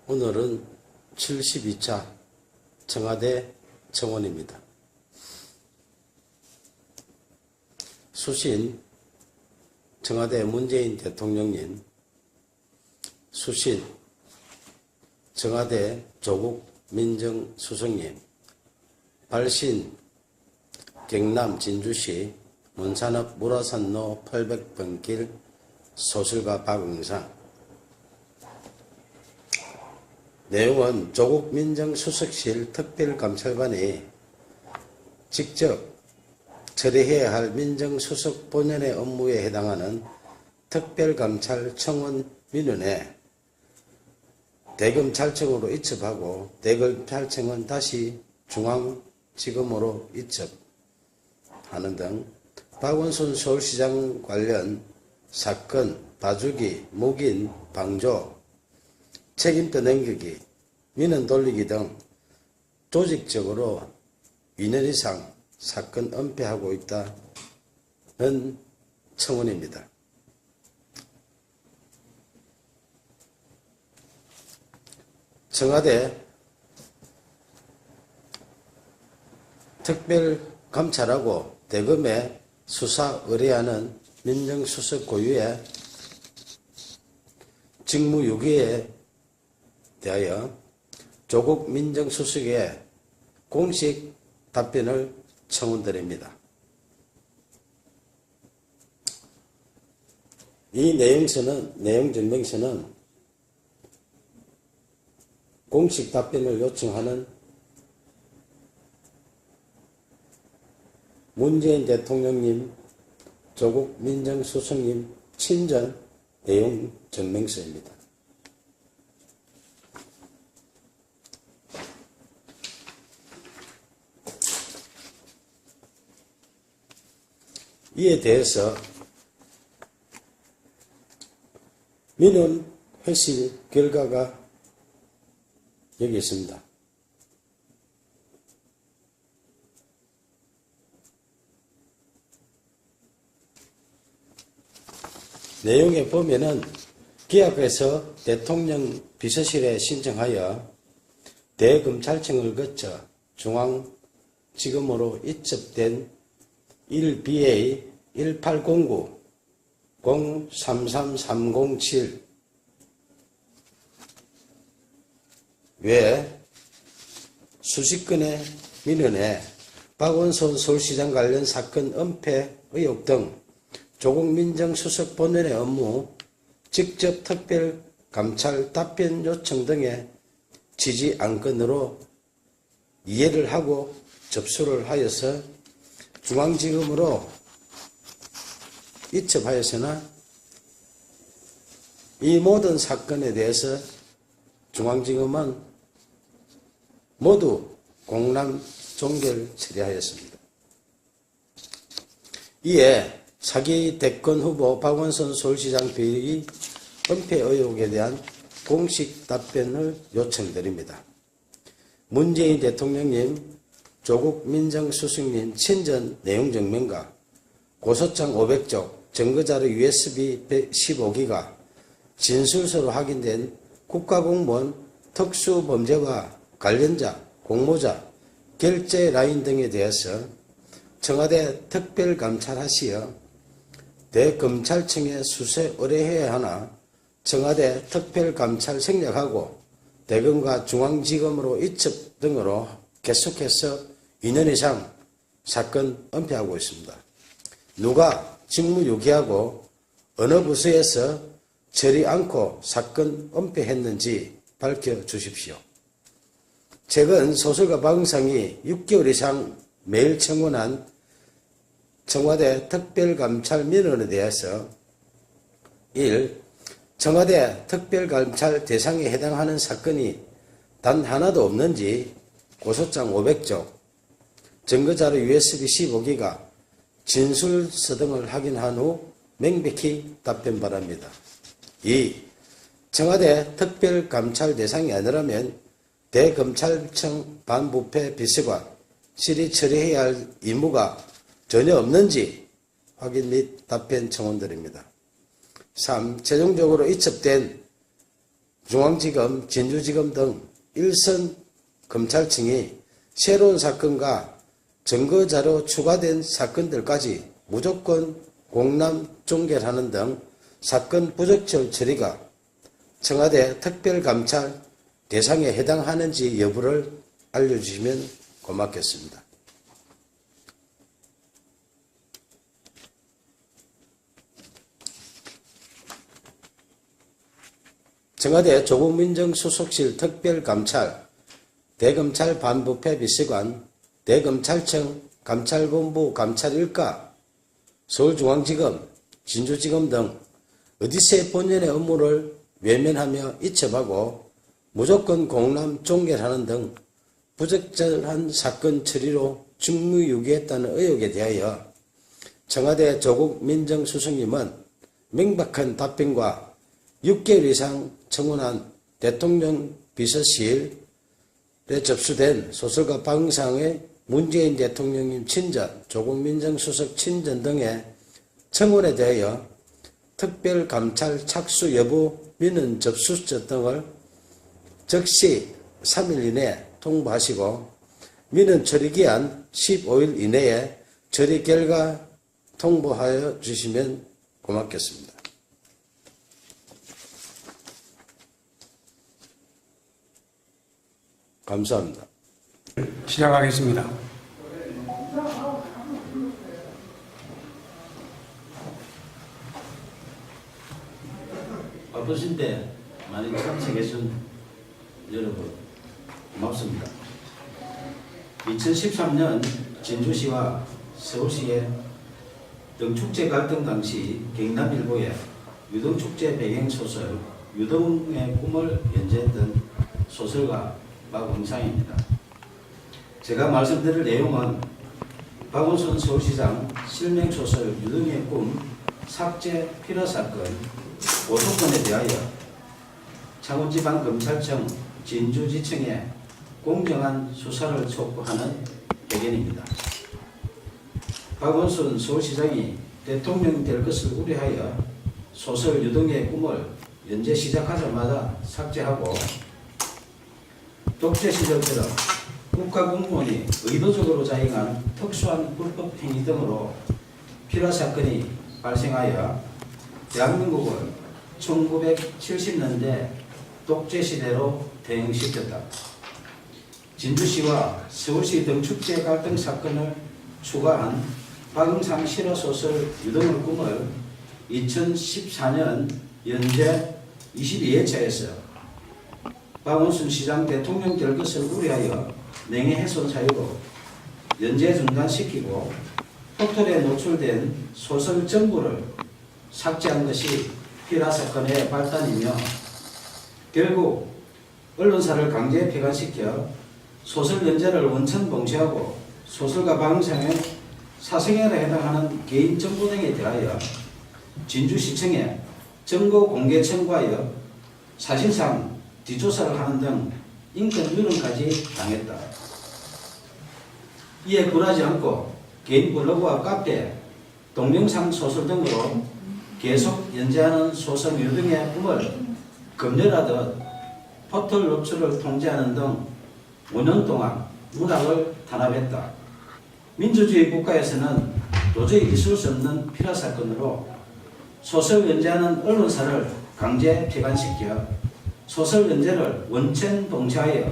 오늘은 72차 청와대 청원입니다. 수신 청와대 문재인 대통령님, 수신 청와대 조국 민정수석님, 발신 경남 진주시 문산읍 무라산로 800번길 소설가 박응상. 내용은 조국 민정수석실 특별감찰관이 직접 처리해야 할 민정수석 본연의 업무에 해당하는 특별감찰 청원 민원에 대검찰청으로 이첩하고 대검찰청은 다시 중앙지검으로 이첩하는 등 박원순 서울시장 관련 사건, 봐주기, 묵인, 방조, 책임 떠넘기기, 민원 돌리기 등 조직적으로 2년 이상 사건 은폐하고 있다는 청원입니다. 청와대 특별감찰하고 대검에 수사 의뢰하는 민정수석 고유의 직무유기에 대하여 조국 민정수석의 공식 답변을 청원드립니다. 이 내용 증명서는 공식 답변을 요청하는 문재인 대통령님, 조국 민정수석님 친전 내용 증명서입니다. 이에 대해서 민원 회실 결과가 여기 있습니다. 내용에 보면은 기합해서 대통령 비서실에 신청하여 대검찰청을 거쳐 중앙지검으로 이첩된 1BA 1809 033307 외 수십 건의 민원에 박원순 서울시장 관련 사건 은폐 의혹 등 조국 민정수석 본연의 업무, 직접 특별 감찰 답변 요청 등의 지지 안건으로 이해를 하고 접수를 하여서 중앙지검으로 이첩하였으나 이 모든 사건에 대해서 중앙지검은 모두 공람 종결 처리하였습니다. 이에 차기 대권 후보 박원순 서울시장 비리 은폐 의혹에 대한 공식 답변을 요청드립니다. 문재인 대통령님, 조국 민정수석님 친전 내용 증명과 고소장 500쪽, 증거자료 USB 15기가, 진술서로 확인된 국가공무원 특수범죄와 관련자, 공모자, 결제 라인 등에 대해서 청와대 특별감찰하시어 대검찰청에 수사 의뢰해야 하나 청와대 특별감찰 생략하고 대검과 중앙지검으로 이첩 등으로 계속해서 2년 이상 사건 은폐하고 있습니다. 누가 직무유기하고 어느 부서에서 처리 않고 사건 은폐했는지 밝혀주십시오. 최근 소설가 박응상이 6개월 이상 매일 청원한 청와대 특별감찰 민원에 대해서 1. 청와대 특별감찰 대상에 해당하는 사건이 단 하나도 없는지 고소장 500쪽, 증거자료 USB 15기가, 진술서 등을 확인한 후 명백히 답변 바랍니다. 2. 청와대 특별감찰 대상이 아니라면 대검찰청 반부패 비서관실이 처리해야 할 임무가 전혀 없는지 확인 및 답변 청원드립니다. 3. 최종적으로 이첩된 중앙지검, 진주지검 등 일선 검찰청이 새로운 사건과 증거자료 추가된 사건들까지 무조건 공람 종결하는 등 사건 부적절 처리가 청와대 특별감찰 대상에 해당하는지 여부를 알려주시면 고맙겠습니다. 청와대 조국민정수석실 특별감찰, 대검찰 반부패 비서관, 대검찰청 감찰본부 감찰일가, 서울중앙지검, 진주지검 등 어디서의 본연의 업무를 외면하며 이첩하고 무조건 공람 종결하는 등 부적절한 사건 처리로 직무유기했다는 의혹에 대하여 청와대 조국 민정수석님은 명백한 답변과 6개월 이상 청원한 대통령 비서실에 접수된 소설가 박응상의 문재인 대통령님 친전, 조국 민정수석 친전 등의 청원에 대하여 특별감찰 착수 여부 민원 접수처 등을 즉시 3일 이내에 통보하시고 민원 처리기한 15일 이내에 처리 결과 통보하여 주시면 고맙겠습니다. 감사합니다. 시작하겠습니다. 바쁘신데 많이 참석해준 여러분 고맙습니다. 2013년 진주시와 서울시의 등축제 갈등 당시 경남일보에 유등축제 배경소설 유등의 꿈을 연재했던 소설가 박응상입니다. 제가 말씀드릴 내용은 박원순 서울시장 실명소설 유등의 꿈 삭제 필요 사건 고소건에 대하여 창원지방검찰청 진주지청에 공정한 수사를 촉구하는 배경입니다. 박원순 서울시장이 대통령이 될 것을 우려하여 소설 유등의 꿈을 연재 시작하자마자 삭제하고 독재 시절처럼 국가공무원이 의도적으로 자행한 특수한 불법 행위 등으로 필요 사건이 발생하여 대한민국을 1970년대 독재 시대로 대응시켰다. 진주시와 서울시 등축제 갈등 사건을 추가한 박응상 실화소설 유등의 꿈을 2014년 연재 22회차에서 박원순 시장 대통령 될 것을 우려하여 명예훼손 사유로 연재 중단시키고 포털에 노출된 소설 전부를 삭제한 것이 필화 사건의 발단이며 결국 언론사를 강제 폐간시켜 소설 연재를 원천 봉쇄하고 소설가 박응상의 사생활에 해당하는 개인 정보 등에 대하여 진주시청에 정보 공개 청구하여 사실상 뒷조사를 하는 등 인권 유린까지 당했다. 이에 굴하지 않고 개인 블로그와 카페, 동영상 소설 등으로 계속 연재하는 소설 유등의 꿈을 검열하듯 포털 노출을 통제하는 등 5년 동안 문학을 탄압했다. 민주주의 국가에서는 도저히 있을 수 없는 필화 사건으로 소설 연재하는 언론사를 강제 폐간시켜 소설 연재를 원천 봉쇄하여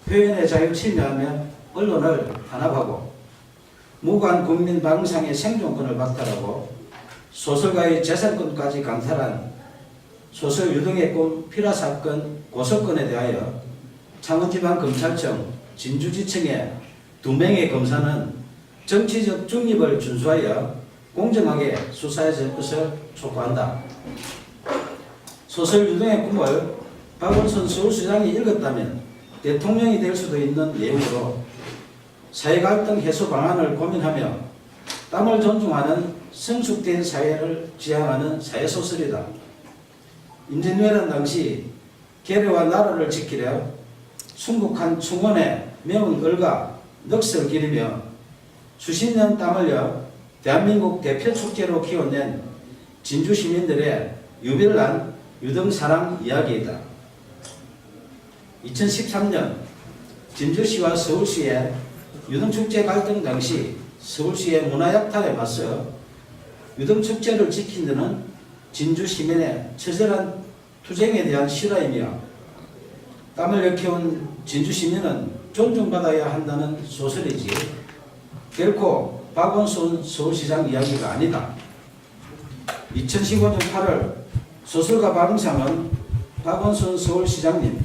표현의 자유 침해하며 언론을 탄압하고 무관 국민 박응상의 생존권을 박탈하고 소설가의 재산권까지 강탈한 소설 유등의 꿈 필화 사건 고소건에 대하여 창원지방검찰청 진주지청의 2명의 검사는 정치적 중립을 준수하여 공정하게 수사해 줄 것을 촉구한다. 소설 유등의 꿈을 박원순 서울시장이 읽었다면 대통령이 될 수도 있는 내용으로 사회갈등 해소 방안을 고민하며 땀을 존중하는 성숙된 사회를 지향하는 사회소설이다. 임진왜란 당시 계례와 나라를 지키려 순국한 충원에 매운 을과 넋을 기리며 수십 년 땀 흘려 대한민국 대표 축제로 키워낸 진주 시민들의 유별난 유등사랑 이야기이다. 2013년 진주시와 서울시의 유등축제 갈등 당시 서울시의 문화약탈에 맞서 유등축제를 지킨 데는 진주 시민의 처절한 투쟁에 대한 실화이며 땀을 일깨운 진주 시민은 존중받아야 한다는 소설이지 결코 박원순 서울시장 이야기가 아니다. 2015년 8월 소설가 박응상은 박원순 서울시장님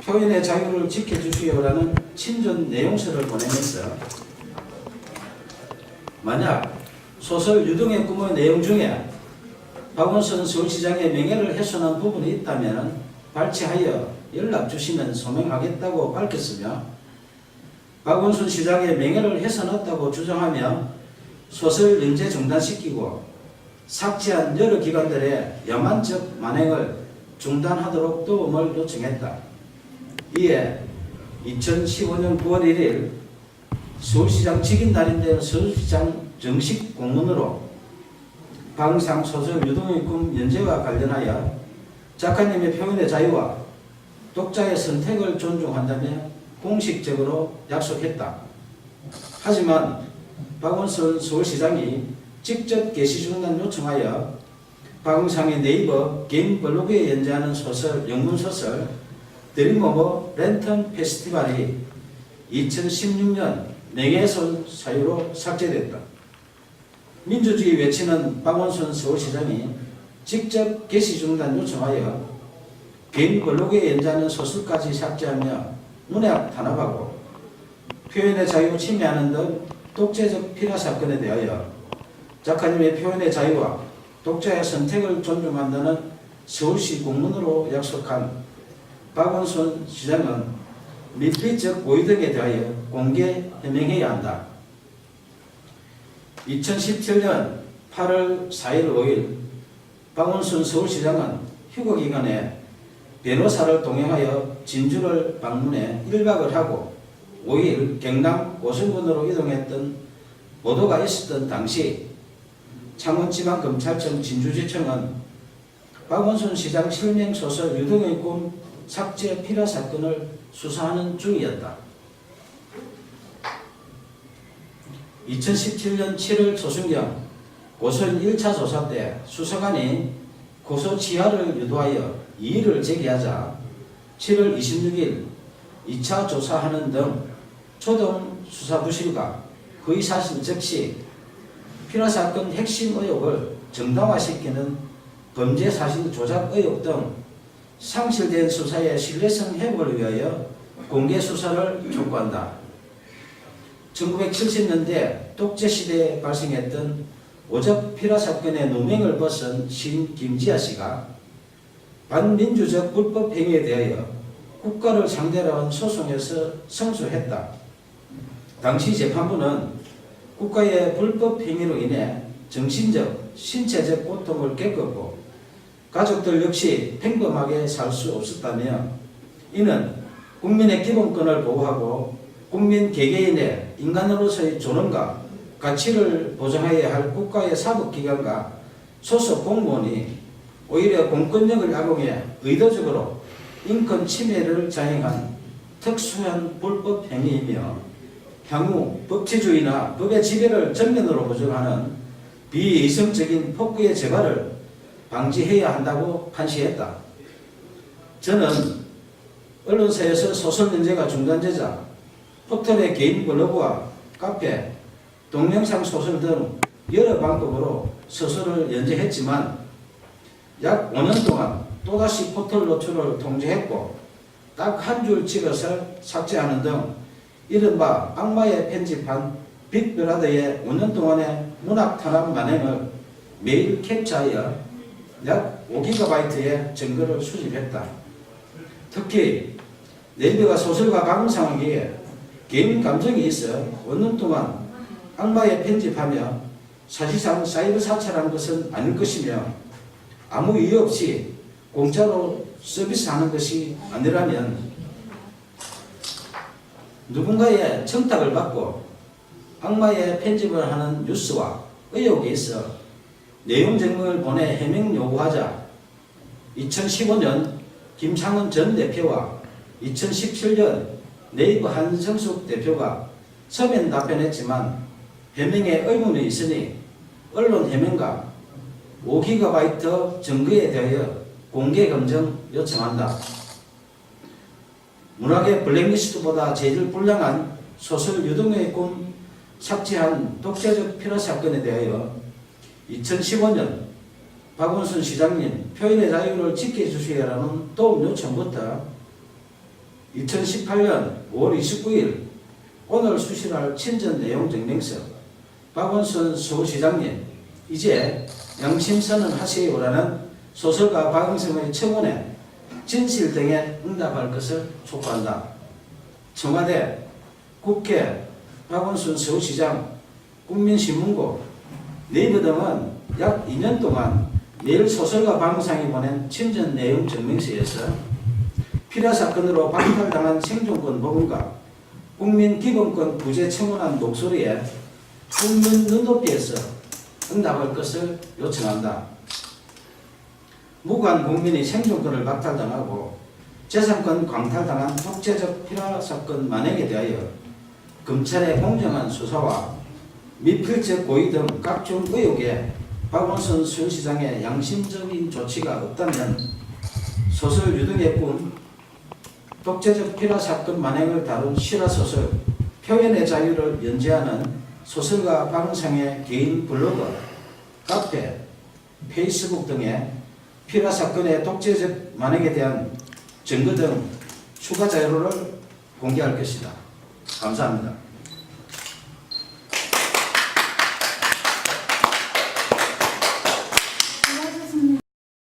표현의 자유를 지켜주시오라는 친전 내용서를 보내면서 만약 소설 유등의 꿈의 내용 중에 박원순 서울시장의 명예를 훼손한 부분이 있다면 발췌하여 연락 주시면 소명하겠다고 밝혔으며 박원순 시장의 명예를 훼손했다고 주장하며 소설 연재 중단시키고 삭제한 여러 기관들의 야만적 만행을 중단하도록 도움을 요청했다. 이에 2015년 9월 1일 서울시장 직인날인데 서울시장 정식 공문으로 박응상 소설 유등의 꿈 연재와 관련하여 작가님의 표현의 자유와 독자의 선택을 존중한다며 공식적으로 약속했다. 하지만 박원순 서울시장이 직접 게시 중단 요청하여 박응상의 네이버 개인 블로그에 연재하는 소설, 영문소설 드림 오브 랜턴 페스티벌이 2016년 명예훼손 사유로 삭제됐다. 민주주의 외치는 박원순 서울시장이 직접 게시 중단 요청하여 개인 블로그에 연재하는 소설까지 삭제하며 문학 탄압하고 표현의 자유 침해하는 등 독재적 필화 사건에 대하여 작가님의 표현의 자유와 독자의 선택을 존중한다는 서울시 공문으로 약속한 박원순 시장은 밀폐적 고의 등에 대하여 공개 해명해야 한다. 2017년 8월 4일 5일 박원순 서울시장은 휴거 기간에 변호사를 동행하여 진주를 방문해 1박을 하고 5일 경남 고성군으로 이동했던 보도가 있었던 당시 창원지방검찰청 진주지청은 박원순 시장 실명소설 유등의 꿈 삭제 필화 사건을 수사하는 중이었다. 2017년 7월 초순경 고소인 1차 조사 때 수사관이 고소 취하를 유도하여 이의를 제기하자 7월 26일 2차 조사하는 등 초동 수사 부실과 허위사실 적시, 필화사건 핵심 의혹을 정당화시키는 범죄사실 조작 의혹 등 상실된 수사의 신뢰성 회복을 위하여 공개 수사를 촉구한다. 1970년대 독재시대에 발생했던 오적 필화 사건의 누명을 벗은 시인 김지아 씨가 반민주적 불법 행위에 대하여 국가를 상대로 한 소송에서 승소했다. 당시 재판부는 국가의 불법 행위로 인해 정신적, 신체적 고통을 겪었고 가족들 역시 평범하게 살 수 없었다며 이는 국민의 기본권을 보호하고 국민 개개인의 인간으로서의 존엄과 가치를 보장해야 할 국가의 사법기관과 소속 공무원이 오히려 공권력을 악용해 의도적으로 인권 침해를 자행한 특수한 불법 행위이며 향후 법치주의나 법의 지배를 전면으로 부정하는 비이성적인 폭구의 재발을 방지해야 한다고 판시했다. 저는 언론사에서 소설 연재가 중단되자 포털의 개인 블로그와 카페, 동영상 소설 등 여러 방법으로 소설을 연재했지만 약 5년 동안 또다시 포털 노출을 통제했고 딱 한 줄 찍어서 삭제하는 등 이른바 악마의 편집한 빅브라더의 5년 동안의 문학 탄압 만행을 매일 캡처하여 약 5GB의 증거를 수집했다. 특히 네이버가 소설가 박응상에게 개인 감정이 있어 5년 동안 악마의 편집하며 사실상 사이버 사찰한 것은 아닐 것이며 아무 이유 없이 공짜로 서비스하는 것이 아니라면 누군가의 청탁을 받고 악마의 편집을 하는 뉴스와 의혹이 있어 내용 증명을 보내 해명 요구하자 2015년 김창원 전 대표와 2017년 네이버 한성숙 대표가 서면 답변했지만 해명에 의문이 있으니 언론 해명과 5GB 증거에 대하여 공개 검증 요청한다. 문학의 블랙리스트보다 재질 불량한 소설 유동의 꿈 삭제한 독재적 피라 사건에 대하여 2015년 박원순 시장님 표현의 자유를 지켜주시라는 도움 요청부터 2018년 5월 29일 오늘 수실할 친전 내용 증명서 박원순 서울시장님 이제 양심선언 하시오라는 소설가 박응성의 청원에 진실 등에 응답할 것을 촉구한다. 청와대, 국회, 박원순 서울시장, 국민신문고, 네이버 등은 약 2년 동안 매일 소설가 박응상이 보낸 친전 내용 증명서에서 피라 사건으로 박탈당한 생존권 보건과 국민기본권 부재 청원한 목소리에 국민 눈높이에서 응답할 것을 요청한다. 무관 국민이 생존권을 박탈당하고 재산권 광탈당한 독재적 피라 사건 만행에 대하여 검찰의 공정한 수사와 미필적 고의 등 각종 의혹에 박원순 서울시장의 양심적인 조치가 없다면 소설 유등의 꿈, 독재적 피라 사건 만행을 다룬 실화소설 표현의 자유를 연재하는 소설가 박응상의 개인 블로그, 카페, 페이스북 등에 피라 사건의 독재적 만행에 대한 증거 등 추가 자료를 공개할 것이다. 감사합니다.